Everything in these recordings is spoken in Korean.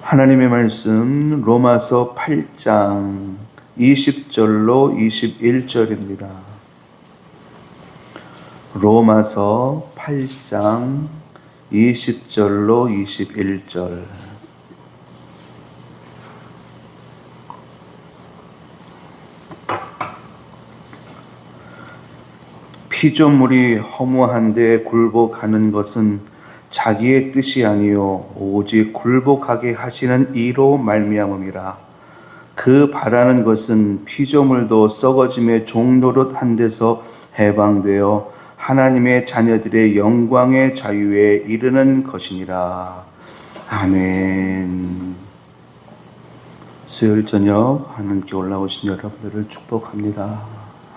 하나님의 말씀 로마서 8장 20절로 21절입니다. 로마서 8장 20절로 21절. 피조물이 허무한데 굴복하는 것은 자기의 뜻이 아니요 오직 굴복하게 하시는 이로 말미암음이라. 그 바라는 것은 피조물도 썩어짐의 종노릇한 데서 해방되어 하나님의 자녀들의 영광의 자유에 이르는 것이니라. 아멘. 수요일 저녁 하나님께 올라오신 여러분들을 축복합니다.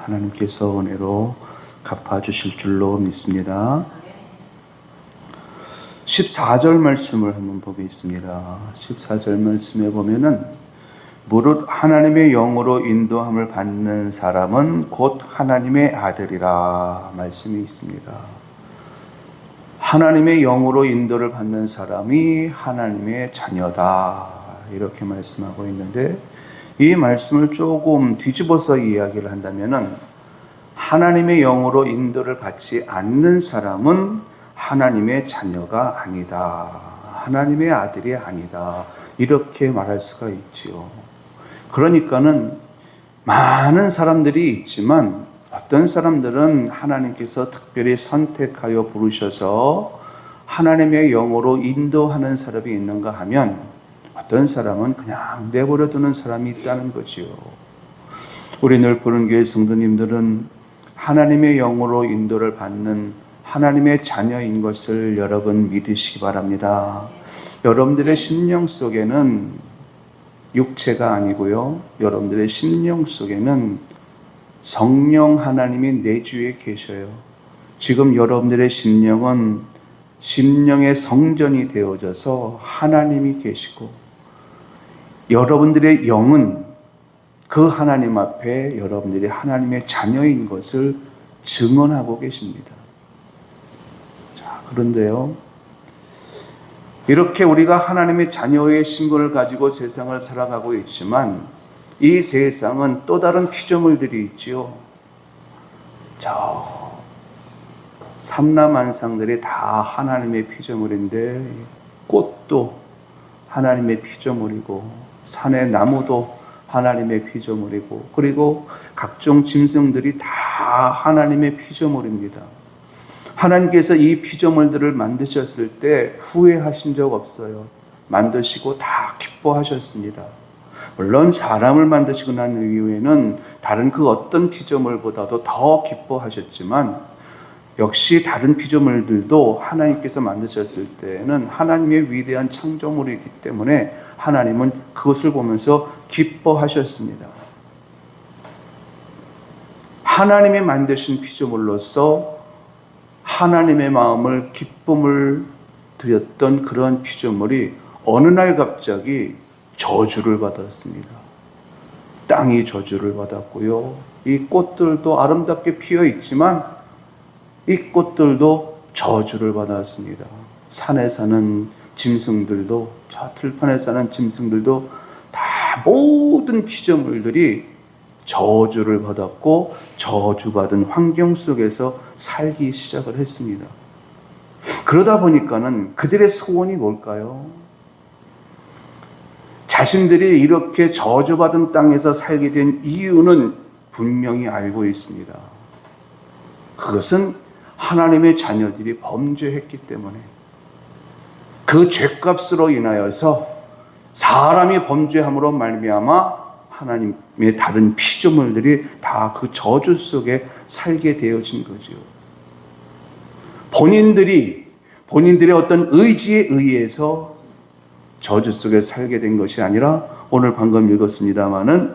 하나님께서 은혜로 갚아주실 줄로 믿습니다. 14절 말씀을 한번 보겠습니다. 14절 말씀에 보면은 무릇 하나님의 영으로 인도함을 받는 사람은 곧 하나님의 아들이라 말씀이 있습니다. 하나님의 영으로 인도를 받는 사람이 하나님의 자녀다 이렇게 말씀하고 있는데, 이 말씀을 조금 뒤집어서 이야기를 한다면은 하나님의 영으로 인도를 받지 않는 사람은 하나님의 자녀가 아니다, 하나님의 아들이 아니다 이렇게 말할 수가 있지요. 그러니까는 많은 사람들이 있지만 어떤 사람들은 하나님께서 특별히 선택하여 부르셔서 하나님의 영으로 인도하는 사람이 있는가 하면 어떤 사람은 그냥 내버려 두는 사람이 있다는 거지요. 우리 늘푸른교회 성도님들은 하나님의 영으로 인도를 받는 하나님의 자녀인 것을 여러분 믿으시기 바랍니다. 여러분들의 심령 속에는 육체가 아니고요, 여러분들의 심령 속에는 성령 하나님이 내주에 계셔요. 지금 여러분들의 심령은 심령의 성전이 되어져서 하나님이 계시고, 여러분들의 영은 그 하나님 앞에 여러분들이 하나님의 자녀인 것을 증언하고 계십니다. 자, 그런데요, 이렇게 우리가 하나님의 자녀의 신분을 가지고 세상을 살아가고 있지만 이 세상은 또 다른 피조물들이 있지요. 저 삼라만상들이 다 하나님의 피조물인데, 꽃도 하나님의 피조물이고 산의 나무도 하나님의 피조물이고, 그리고 각종 짐승들이 다 하나님의 피조물입니다. 하나님께서 이 피조물들을 만드셨을 때 후회하신 적 없어요. 만드시고 다 기뻐하셨습니다. 물론 사람을 만드시고 난 이후에는 다른 그 어떤 피조물보다도 더 기뻐하셨지만, 역시 다른 피조물들도 하나님께서 만드셨을 때는 하나님의 위대한 창조물이기 때문에 하나님은 그것을 보면서 기뻐하셨습니다. 하나님이 만드신 피조물로서 하나님의 마음을 기쁨을 드렸던 그런 피조물이 어느 날 갑자기 저주를 받았습니다. 땅이 저주를 받았고요, 이 꽃들도 아름답게 피어 있지만 이 꽃들도 저주를 받았습니다. 산에 사는 짐승들도, 저 들판에 사는 짐승들도 다 모든 피조물들이 저주를 받았고 저주받은 환경 속에서 살기 시작을 했습니다. 그러다 보니까는 그들의 소원이 뭘까요? 자신들이 이렇게 저주받은 땅에서 살게 된 이유는 분명히 알고 있습니다. 그것은 하나님의 자녀들이 범죄했기 때문에, 그 죄값으로 인하여서 사람이 범죄함으로 말미암아 하나님의 다른 피조물들이 다 그 저주 속에 살게 되어진 거죠. 본인들의 어떤 의지에 의해서 저주 속에 살게 된 것이 아니라, 오늘 방금 읽었습니다마는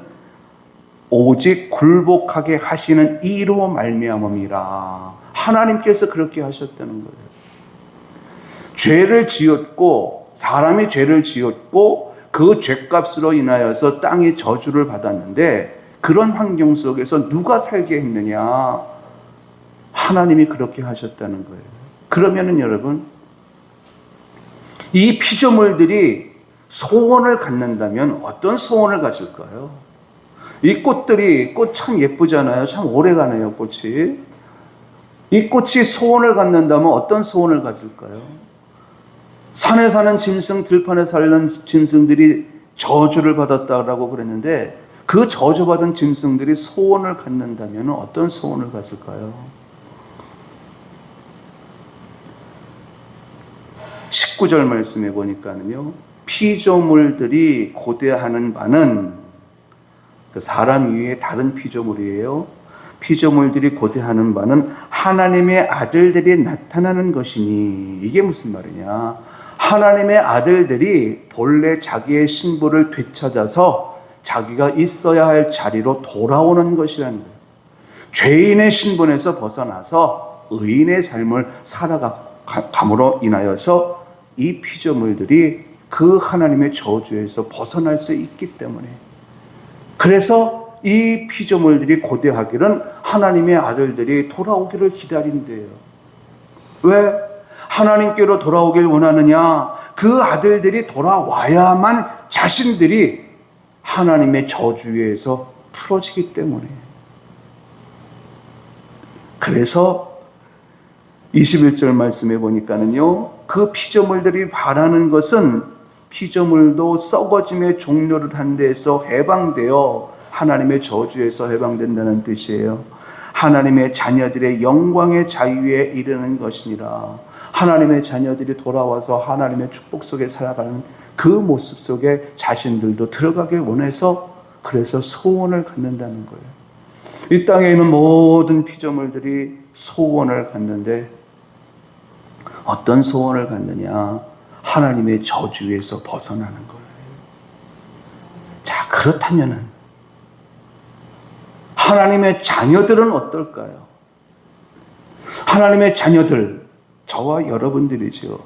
오직 굴복하게 하시는 이로 말미암음이라. 하나님께서 그렇게 하셨다는 거예요. 죄를 지었고, 사람이 죄를 지었고 그 죄값으로 인하여서 땅이 저주를 받았는데, 그런 환경 속에서 누가 살게 했느냐? 하나님이 그렇게 하셨다는 거예요. 그러면은 여러분, 이 피조물들이 소원을 갖는다면 어떤 소원을 가질까요? 이 꽃들이, 꽃 참 예쁘잖아요. 참 오래 가네요, 꽃이. 이 꽃이 소원을 갖는다면 어떤 소원을 가질까요? 산에 사는 짐승, 들판에 사는 짐승들이 저주를 받았다라고 그랬는데, 그 저주받은 짐승들이 소원을 갖는다면 어떤 소원을 가질까요? 19절 말씀해 보니까는요, 피조물들이 고대하는 바는, 그 사람 위에 다른 피조물이에요. 피조물들이 고대하는 바는 하나님의 아들들이 나타나는 것이니, 이게 무슨 말이냐? 하나님의 아들들이 본래 자기의 신분을 되찾아서 자기가 있어야 할 자리로 돌아오는 것이라는 거예요. 죄인의 신분에서 벗어나서 의인의 삶을 살아감으로 인하여서 이 피조물들이 그 하나님의 저주에서 벗어날 수 있기 때문에, 그래서 이 피조물들이 고대하기는 하나님의 아들들이 돌아오기를 기다린대요. 왜? 하나님께로 돌아오길 원하느냐? 그 아들들이 돌아와야만 자신들이 하나님의 저주에서 풀어지기 때문에. 그래서 21절 말씀해 보니까는요, 그 피조물들이 바라는 것은 피조물도 썩어짐의 종료를 한 데에서 해방되어 하나님의 저주에서 해방된다는 뜻이에요. 하나님의 자녀들의 영광의 자유에 이르는 것이니라. 하나님의 자녀들이 돌아와서 하나님의 축복 속에 살아가는 그 모습 속에 자신들도 들어가길 원해서, 그래서 소원을 갖는다는 거예요. 이 땅에 있는 모든 피조물들이 소원을 갖는데 어떤 소원을 갖느냐? 하나님의 저주에서 벗어나는 거예요. 자, 그렇다면은 하나님의 자녀들은 어떨까요? 하나님의 자녀들, 저와 여러분들이죠.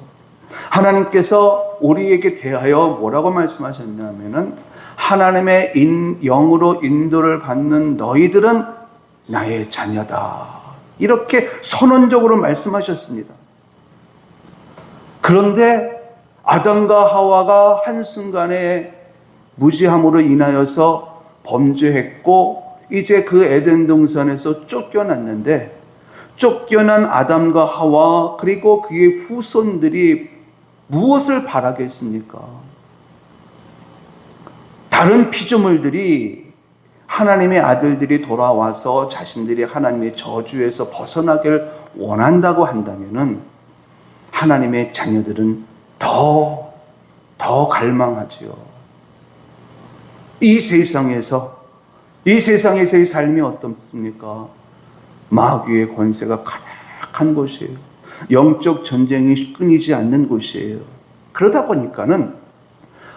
하나님께서 우리에게 대하여 뭐라고 말씀하셨냐면은, 하나님의 영으로 인도를 받는 너희들은 나의 자녀다, 이렇게 선언적으로 말씀하셨습니다. 그런데 아담과 하와가 한순간에 무지함으로 인하여서 범죄했고, 이제 그 에덴 동산에서 쫓겨났는데, 쫓겨난 아담과 하와 그리고 그의 후손들이 무엇을 바라겠습니까? 다른 피조물들이 하나님의 아들들이 돌아와서 자신들이 하나님의 저주에서 벗어나길 원한다고 한다면은, 하나님의 자녀들은 더 갈망하지요. 이 세상에서의 삶이 어떻습니까? 마귀의 권세가 가득한 곳이에요. 영적 전쟁이 끊이지 않는 곳이에요. 그러다 보니까는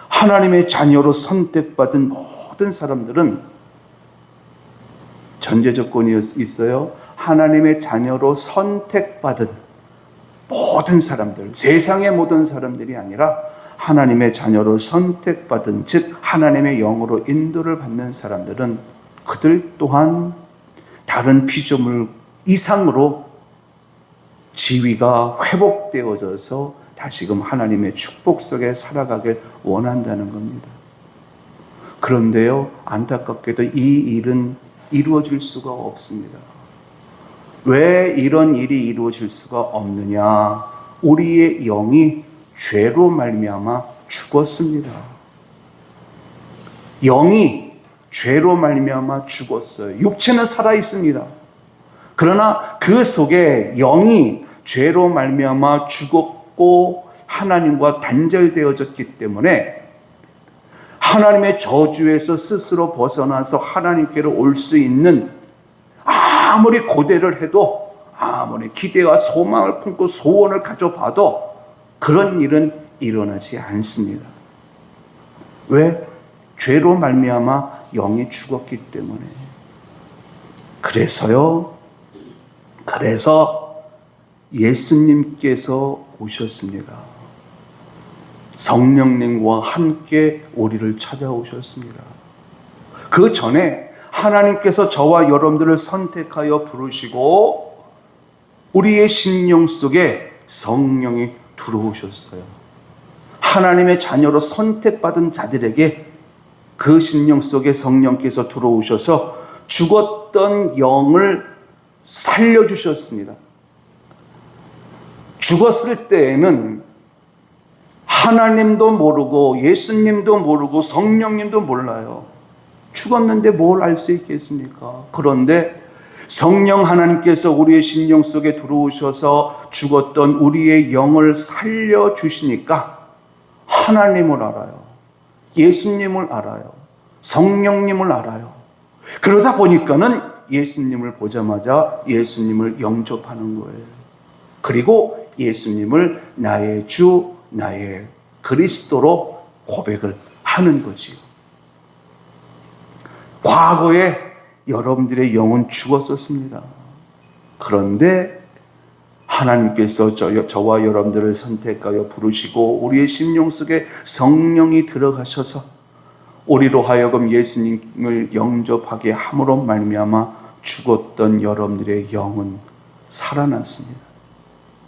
하나님의 자녀로 선택받은 모든 사람들은 전제 조건이 있어요. 하나님의 자녀로 선택받은 모든 사람들, 세상의 모든 사람들이 아니라 하나님의 자녀로 선택받은, 즉 하나님의 영으로 인도를 받는 사람들은 그들 또한 다른 피조물 이상으로 지위가 회복되어져서 다시금 하나님의 축복 속에 살아가길 원한다는 겁니다. 그런데요, 안타깝게도 이 일은 이루어질 수가 없습니다. 왜 이런 일이 이루어질 수가 없느냐? 우리의 영이 죄로 말미암아 죽었습니다. 영이 죄로 말미암아 죽었어요. 육체는 살아 있습니다. 그러나 그 속에 영이 죄로 말미암아 죽었고 하나님과 단절되어졌기 때문에 하나님의 저주에서 스스로 벗어나서 하나님께로 올 수 있는, 아무리 고대를 해도, 아무리 기대와 소망을 품고 소원을 가져봐도 그런 일은 일어나지 않습니다. 왜? 죄로 말미암아 영이 죽었기 때문에. 그래서 예수님께서 오셨습니다. 성령님과 함께 우리를 찾아오셨습니다. 그 전에 하나님께서 저와 여러분들을 선택하여 부르시고 우리의 심령 속에 성령이 들어오셨어요. 하나님의 자녀로 선택받은 자들에게 그 심령 속에 성령께서 들어오셔서 죽었던 영을 살려주셨습니다. 죽었을 때에는 하나님도 모르고 예수님도 모르고 성령님도 몰라요. 죽었는데 뭘 알 수 있겠습니까? 그런데 성령 하나님께서 우리의 심령 속에 들어오셔서 죽었던 우리의 영을 살려주시니까 하나님을 알아요. 예수님을 알아요. 성령님을 알아요. 그러다 보니까는 예수님을 보자마자 예수님을 영접하는 거예요. 그리고 예수님을 나의 주, 나의 그리스도로 고백을 하는 거지요. 과거에 여러분들의 영은 죽었었습니다. 그런데 하나님께서 저와 여러분들을 선택하여 부르시고 우리의 심령 속에 성령이 들어가셔서 우리로 하여금 예수님을 영접하게 함으로 말미암아 죽었던 여러분들의 영은 살아났습니다.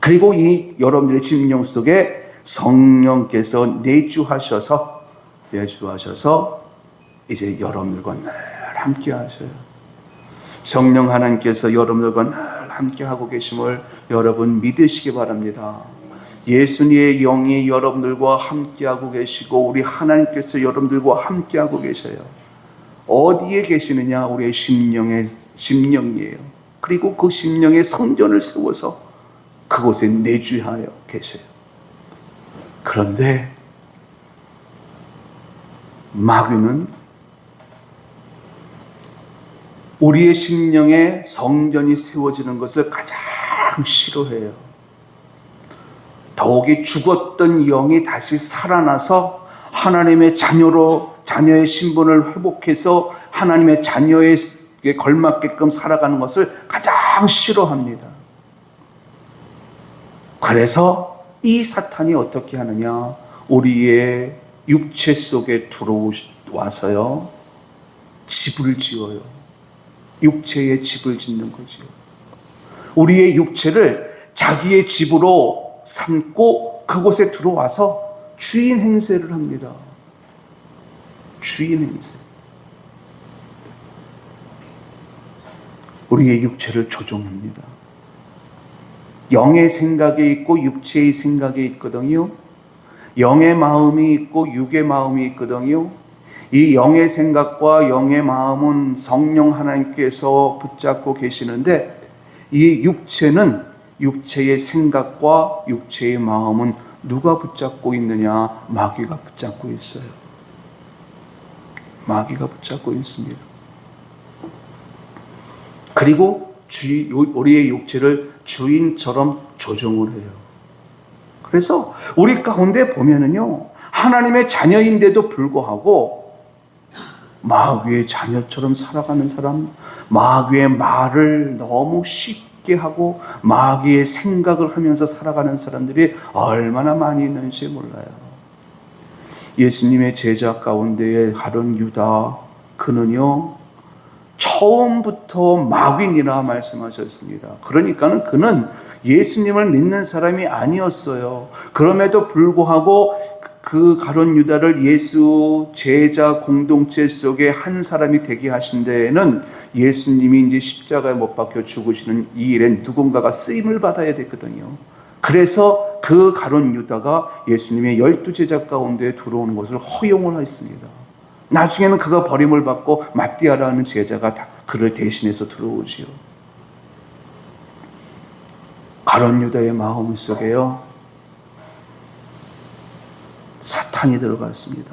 그리고 이 여러분들의 심령 속에 성령께서 내주하셔서 이제 여러분들과 늘 함께 하셔요. 성령 하나님께서 여러분들과 늘 함께 하고 계심을 여러분 믿으시기 바랍니다. 예수님의 영이 여러분들과 함께 하고 계시고 우리 하나님께서 여러분들과 함께 하고 계셔요. 어디에 계시느냐? 우리의 심령이에요. 그리고 그 심령에 성전을 세워서 그곳에 내주하여 계세요. 그런데 마귀는 우리의 심령에 성전이 세워지는 것을 가장 싫어해요. 더욱이 죽었던 영이 다시 살아나서 하나님의 자녀의 신분을 회복해서 하나님의 자녀에 걸맞게끔 살아가는 것을 가장 싫어합니다. 그래서 이 사탄이 어떻게 하느냐? 우리의 육체 속에 들어와서요, 집을 지어요. 육체에 집을 짓는 거죠. 우리의 육체를 자기의 집으로 삼고 그곳에 들어와서 주인 행세를 합니다. 주인 행세. 우리의 육체를 조종합니다. 영의 생각이 있고 육체의 생각이 있거든요. 영의 마음이 있고 육의 마음이 있거든요. 이 영의 생각과 영의 마음은 성령 하나님께서 붙잡고 계시는데 이 육체는 육체의 생각과 육체의 마음은 누가 붙잡고 있느냐? 마귀가 붙잡고 있어요. 마귀가 붙잡고 있습니다. 그리고 우리의 육체를 주인처럼 조종을 해요. 그래서 우리 가운데 보면은요, 하나님의 자녀인데도 불구하고 마귀의 자녀처럼 살아가는 사람, 마귀의 말을 너무 쉽게 하고 마귀의 생각을 하면서 살아가는 사람들이 얼마나 많이 있는지 몰라요. 예수님의 제자 가운데에 가룟 유다, 그는요 처음부터 마귀니라 말씀하셨습니다. 그러니까는 그는 예수님을 믿는 사람이 아니었어요. 그럼에도 불구하고 그 가룟 유다를 예수 제자 공동체 속에 한 사람이 되게 하신 데에는 예수님이 이제 십자가에 못 박혀 죽으시는 이 일에 누군가가 쓰임을 받아야 됐거든요. 그래서 그 가룟 유다가 예수님의 12제자 가운데 들어오는 것을 허용을 했습니다. 나중에는 그가 버림을 받고 마띠아라는 제자가 그를 대신해서 들어오지요. 가룟 유다의 마음 속에요, 사탄이 들어갔습니다.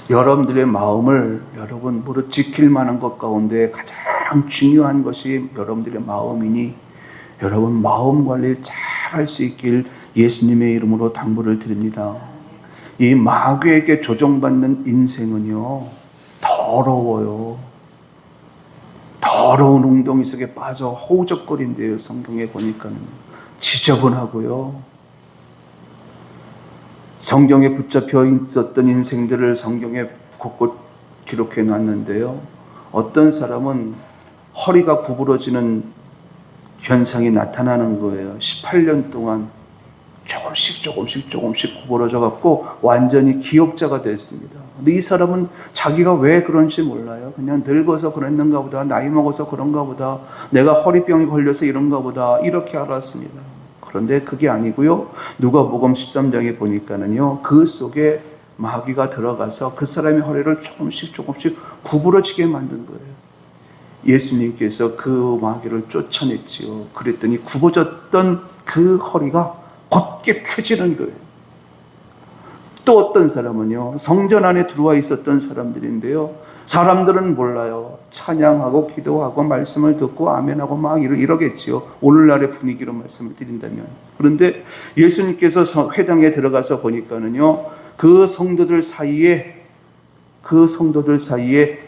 여러분들의 마음을 여러분 무릇 지킬 만한 것 가운데 가장 중요한 것이 여러분들의 마음이니 여러분 마음 관리를 잘 할 수 있길 예수님의 이름으로 당부를 드립니다. 이 마귀에게 조종받는 인생은요, 더러워요. 더러운 웅덩이 속에 빠져 허우적거린대요. 성경에 보니까는 지저분하고요. 성경에 붙잡혀 있었던 인생들을 성경에 곳곳 기록해 놨는데요, 어떤 사람은 허리가 구부러지는 현상이 나타나는 거예요. 18년 동안 조금씩 구부러져 갖고 완전히 기억자가 됐습니다. 근데 이 사람은 자기가 왜 그런지 몰라요. 그냥 늙어서 그랬는가 보다, 나이 먹어서 그런가 보다, 내가 허리병이 걸려서 이런가 보다, 이렇게 알았습니다. 그런데 그게 아니고요. 누가복음 13장에 보니까는요, 그 속에 마귀가 들어가서 그 사람의 허리를 조금씩 구부러지게 만든 거예요. 예수님께서 그 마귀를 쫓아냈지요. 그랬더니 굽어졌던 그 허리가 곧게 펴지는 거예요. 또 어떤 사람은요, 성전 안에 들어와 있었던 사람들인데요, 사람들은 몰라요. 찬양하고 기도하고 말씀을 듣고 아멘하고 막 이러겠지요. 오늘날의 분위기로 말씀을 드린다면. 그런데 예수님께서 회당에 들어가서 보니까는요, 그 성도들 사이에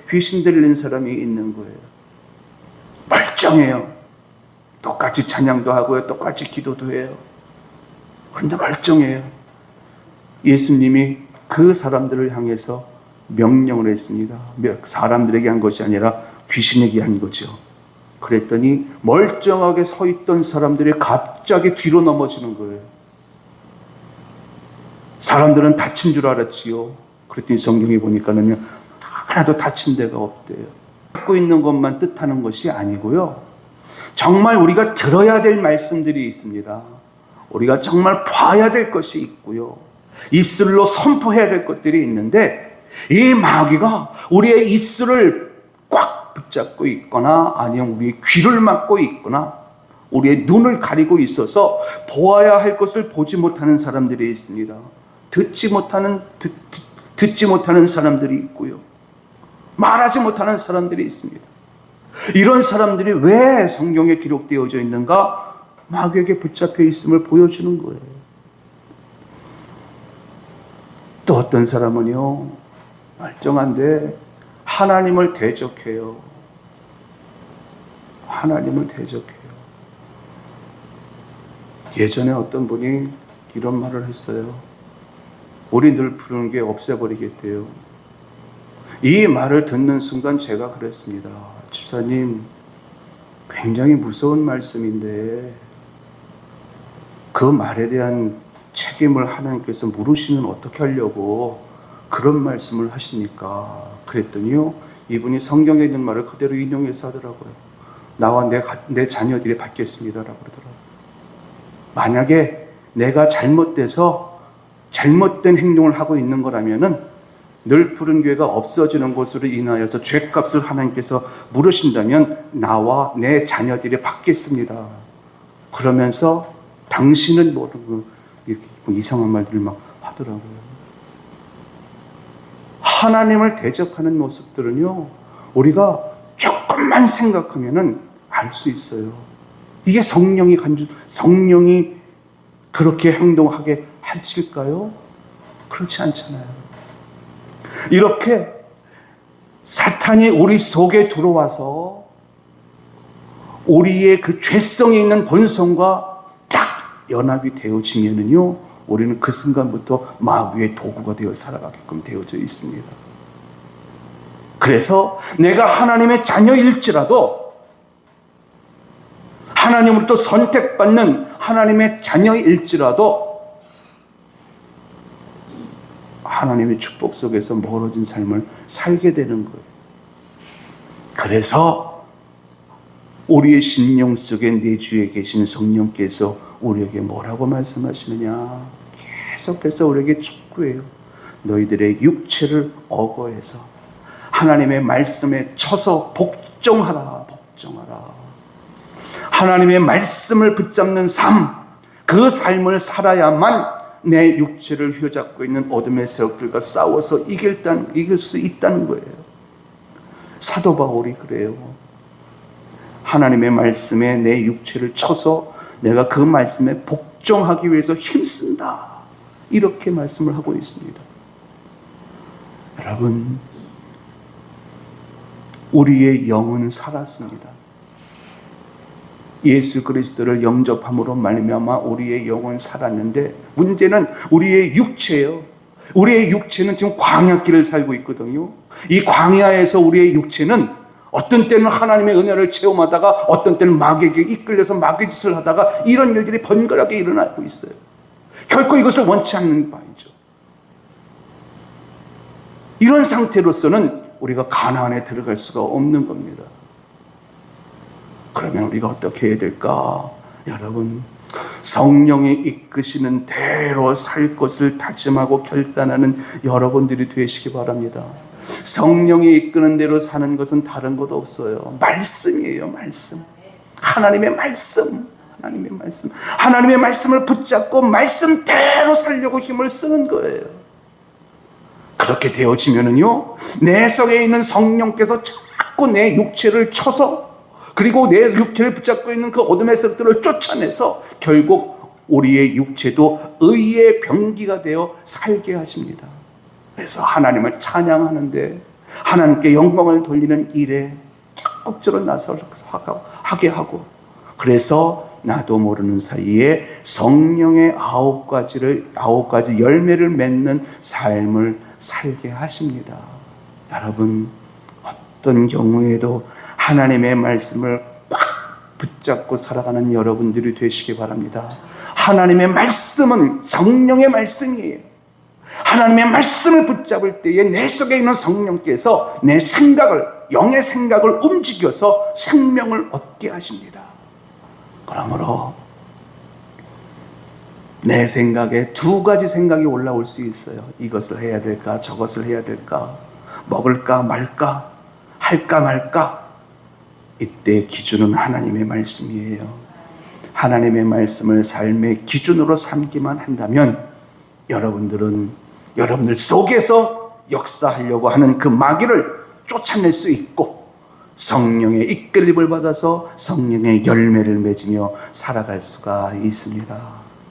귀신 들린 사람이 있는 거예요. 멀쩡해요. 똑같이 찬양도 하고요, 똑같이 기도도 해요. 그런데 멀쩡해요. 예수님이 그 사람들을 향해서 명령을 했습니다. 사람들에게 한 것이 아니라 귀신에게 한 거죠. 그랬더니 멀쩡하게 서 있던 사람들이 갑자기 뒤로 넘어지는 거예요. 사람들은 다친 줄 알았지요. 그랬더니 성경에 보니까는요, 하나도 다친 데가 없대요. 갖고 있는 것만 뜻하는 것이 아니고요, 정말 우리가 들어야 될 말씀들이 있습니다. 우리가 정말 봐야 될 것이 있고요, 입술로 선포해야 될 것들이 있는데, 이 마귀가 우리의 입술을 꽉 붙잡고 있거나 아니면 우리의 귀를 막고 있거나 우리의 눈을 가리고 있어서 보아야 할 것을 보지 못하는 사람들이 있습니다. 듣지 못하는 사람들이 있고요, 말하지 못하는 사람들이 있습니다. 이런 사람들이 왜 성경에 기록되어져 있는가? 마귀에게 붙잡혀 있음을 보여주는 거예요. 또 어떤 사람은요, 멀쩡한데 하나님을 대적해요. 하나님을 대적해요. 예전에 어떤 분이 이런 말을 했어요. 우리 늘 부르는 게 없애버리겠대요. 이 말을 듣는 순간 제가 그랬습니다. 집사님, 굉장히 무서운 말씀인데 그 말에 대한 책임을 하나님께서 물으시면 어떻게 하려고 그런 말씀을 하십니까? 그랬더니요, 이분이 성경에 있는 말을 그대로 인용해서 하더라고요. 나와 내 자녀들이 받겠습니다 라고 그러더라고요. 만약에 내가 잘못돼서 잘못된 행동을 하고 있는 거라면은 늘 푸른 교회가 없어지는 것으로 인하여서 죄값을 하나님께서 물으신다면 나와 내 자녀들이 받겠습니다. 그러면서 당신은 모르고 이렇게 이상한 말들을 막 하더라고요. 하나님을 대적하는 모습들은요, 우리가 조금만 생각하면은 알 수 있어요. 이게 성령이 그렇게 행동하게 하실까요? 그렇지 않잖아요. 이렇게 사탄이 우리 속에 들어와서 우리의 그 죄성에 있는 본성과 딱 연합이 되어지면은요, 우리는 그 순간부터 마귀의 도구가 되어 살아가게끔 되어져 있습니다. 그래서 내가 하나님의 자녀일지라도, 하나님으로부터 선택받는 하나님의 자녀일지라도 하나님의 축복 속에서 멀어진 삶을 살게 되는 거예요. 그래서 우리의 심령 속에 내주에 계신 성령께서 우리에게 뭐라고 말씀하시느냐? 계속해서 우리에게 촉구해요. 너희들의 육체를 억어해서 하나님의 말씀에 쳐서 복종하라. 하나님의 말씀을 붙잡는 삶, 그 삶을 살아야만 내 육체를 휘어잡고 있는 어둠의 세력들과 싸워서 이길 수 있다는 거예요. 사도 바울이 그래요. 하나님의 말씀에 내 육체를 쳐서 내가 그 말씀에 복종하기 위해서 힘쓴다, 이렇게 말씀을 하고 있습니다. 여러분, 우리의 영은 살았습니다. 예수 그리스도를 영접함으로 말미암아 우리의 영은 살았는데, 문제는 우리의 육체예요. 우리의 육체는 지금 광야길을 살고 있거든요. 이 광야에서 우리의 육체는 어떤 때는 하나님의 은혜를 체험하다가 어떤 때는 마귀에게 이끌려서 마귀 짓을 하다가 이런 일들이 번갈아게 일어나고 있어요. 결코 이것을 원치 않는 바이죠. 이런 상태로서는 우리가 가나안에 들어갈 수가 없는 겁니다. 그러면 우리가 어떻게 해야 될까? 여러분, 성령이 이끄시는 대로 살 것을 다짐하고 결단하는 여러분들이 되시기 바랍니다. 성령이 이끄는 대로 사는 것은 다른 것 없어요. 말씀이에요. 말씀. 하나님의 말씀. 하나님의 말씀. 하나님의 말씀을 붙잡고 말씀대로 살려고 힘을 쓰는 거예요. 그렇게 되어지면은요, 내 속에 있는 성령께서 자꾸 내 육체를 쳐서, 그리고 내 육체를 붙잡고 있는 그 어둠의 썩들을 쫓아내서 결국 우리의 육체도 의의 병기가 되어 살게 하십니다. 그래서 하나님을 찬양하는데, 하나님께 영광을 돌리는 일에 적극적으로 나서서 하게 하고, 그래서 나도 모르는 사이에 성령의 9가지 열매를 맺는 삶을 살게 하십니다. 여러분, 어떤 경우에도 하나님의 말씀을 꽉 붙잡고 살아가는 여러분들이 되시기 바랍니다. 하나님의 말씀은 성령의 말씀이에요. 하나님의 말씀을 붙잡을 때에 내 속에 있는 성령께서 내 생각을, 영의 생각을 움직여서 생명을 얻게 하십니다. 그러므로 내 생각에 2가지 생각이 올라올 수 있어요. 이것을 해야 될까? 저것을 해야 될까? 먹을까 말까? 할까 말까? 이때 기준은 하나님의 말씀이에요. 하나님의 말씀을 삶의 기준으로 삼기만 한다면 여러분들 속에서 역사하려고 하는 그 마귀를 쫓아낼 수 있고, 성령의 이끌림을 받아서 성령의 열매를 맺으며 살아갈 수가 있습니다.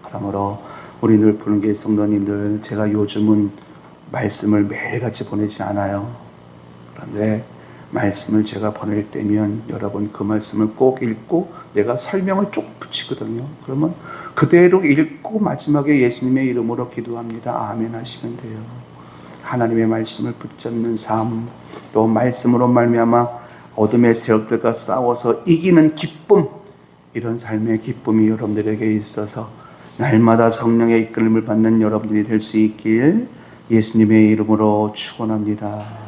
그러므로 우리 늘 푸른교회 성도님들, 제가 요즘은 말씀을 매일같이 보내지 않아요. 그런데 말씀을 제가 보낼 때면 여러분 그 말씀을 꼭 읽고 내가 설명을 쭉 붙이거든요. 그러면 그대로 읽고 마지막에 예수님의 이름으로 기도합니다. 아멘 하시면 돼요. 하나님의 말씀을 붙잡는 삶, 또 말씀으로 말미암아 어둠의 세력들과 싸워서 이기는 기쁨, 이런 삶의 기쁨이 여러분들에게 있어서 날마다 성령의 이끌림을 받는 여러분들이 될 수 있길 예수님의 이름으로 축원합니다.